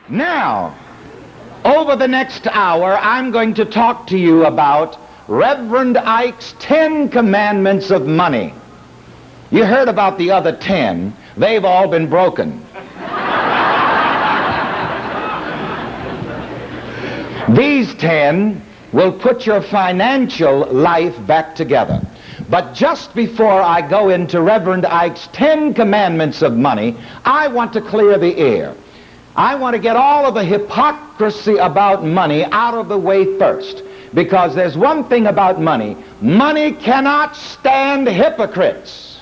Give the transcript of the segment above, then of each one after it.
Now, over the next hour, I'm going to talk to you about Reverend Ike's 10 Commandments of Money. You heard about the other 10. They've all been broken. These 10 will put your financial life back together. But just before I go into Reverend Ike's 10 Commandments of Money, I want to clear the air. I want to get all of the hypocrisy about money out of the way first. Because there's one thing about money. Money cannot stand hypocrites.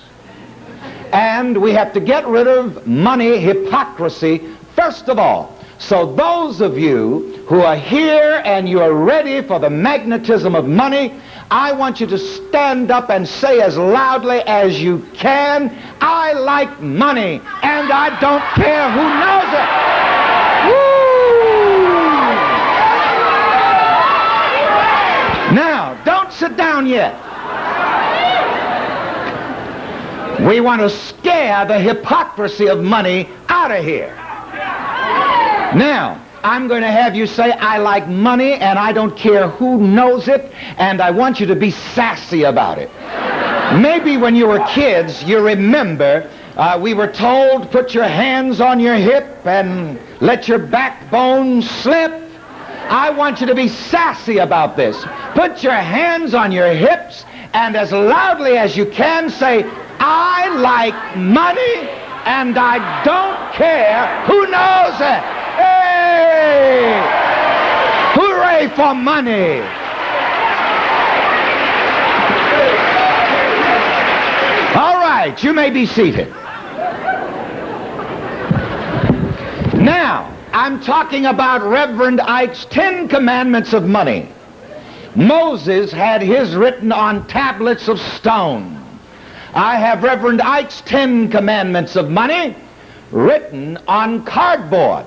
And we have to get rid of money hypocrisy first of all. So those of you who are here and you are ready for the magnetism of money, I want you to stand up and say as loudly as you can, I like money and I don't care who knows it. Woo! Now, don't sit down yet. We want to scare the hypocrisy of money out of here. Now, I'm going to have you say, I like money and I don't care who knows it, and I want you to be sassy about it. Maybe when you were kids, you remember we were told, put your hands on your hip and let your backbone slip. I want you to be sassy about this. Put your hands on your hips and as loudly as you can say, I like money and I don't care who knows it. Hey! Hooray for money! All right, you may be seated. Now, I'm talking about Reverend Ike's 10 Commandments of Money. Moses had his written on tablets of stone. I have Reverend Ike's 10 Commandments of Money written on cardboard.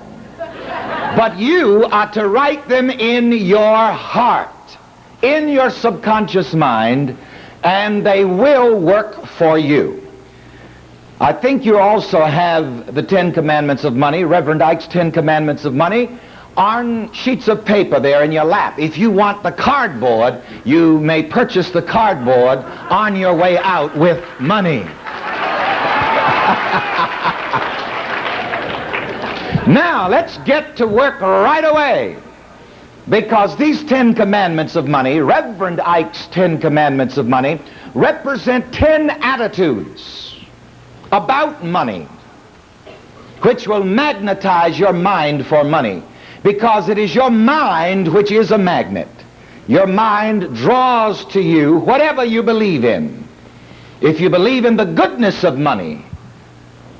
But you are to write them in your heart, in your subconscious mind, and they will work for you. I think you also have the 10 Commandments of Money, Reverend Ike's 10 Commandments of Money, on sheets of paper there in your lap. If you want the cardboard, you may purchase the cardboard on your way out with money. Now, let's get to work right away, because these 10 Commandments of Money, Reverend Ike's 10 Commandments of Money, represent 10 attitudes about money, which will magnetize your mind for money, because it is your mind which is a magnet. Your mind draws to you whatever you believe in. If you believe in the goodness of money,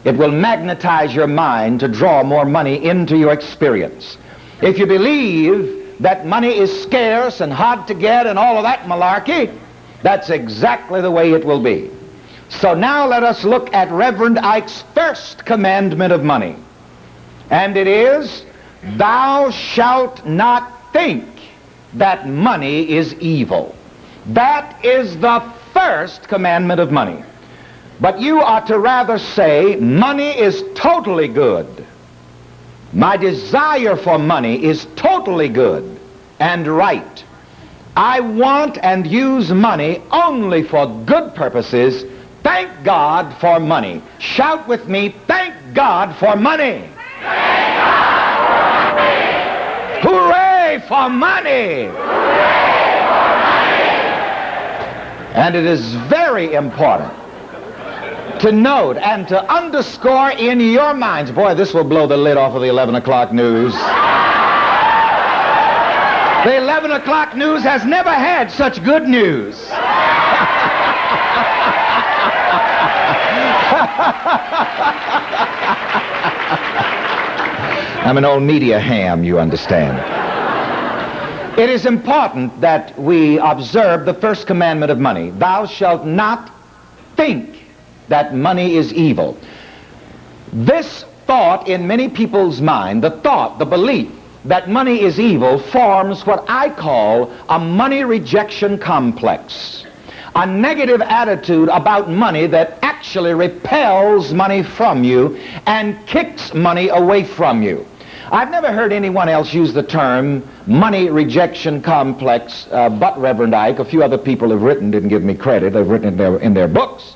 it will magnetize your mind to draw more money into your experience. If you believe that money is scarce and hard to get and all of that malarkey, that's exactly the way it will be. So now let us look at Reverend Ike's first commandment of money. And it is, thou shalt not think that money is evil. That is the first commandment of money. But you are to rather say, money is totally good. My desire for money is totally good and right. I want and use money only for good purposes. Thank God for money. Shout with me, thank God for money. Thank God for money. Hooray for money. Hooray for money. And it is very important to note and to underscore in your minds. Boy, this will blow the lid off of the 11 o'clock news. The 11 o'clock news has never had such good news. I'm an old media ham, you understand. It is important that we observe the first commandment of money. Thou shalt not think that money is evil. This thought in many people's mind, the thought, the belief that money is evil, forms what I call a money rejection complex. A negative attitude about money that actually repels money from you and kicks money away from you. I've never heard anyone else use the term money rejection complex but Reverend Ike. A few other people have written, didn't give me credit, they've written it in their books.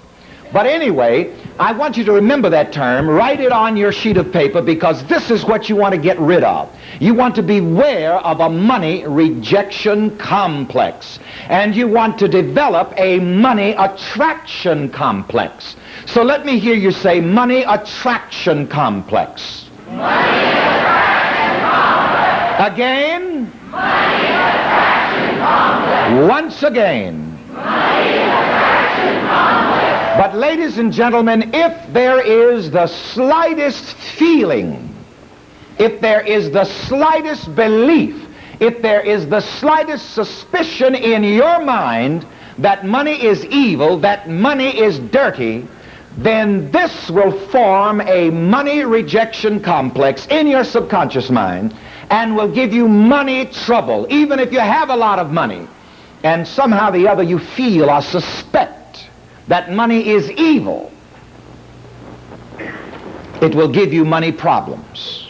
But anyway, I want you to remember that term, write it on your sheet of paper, because this is what you want to get rid of. You want to beware of a money rejection complex, and you want to develop a money attraction complex. So let me hear you say money attraction complex. Money attraction complex. Again. Money attraction complex. Once again. Money attraction complex. But ladies and gentlemen, if there is the slightest feeling, if there is the slightest belief, if there is the slightest suspicion in your mind that money is evil, that money is dirty, then this will form a money rejection complex in your subconscious mind and will give you money trouble, even if you have a lot of money. And somehow or the other you feel or suspect that money is evil. It will give you money problems.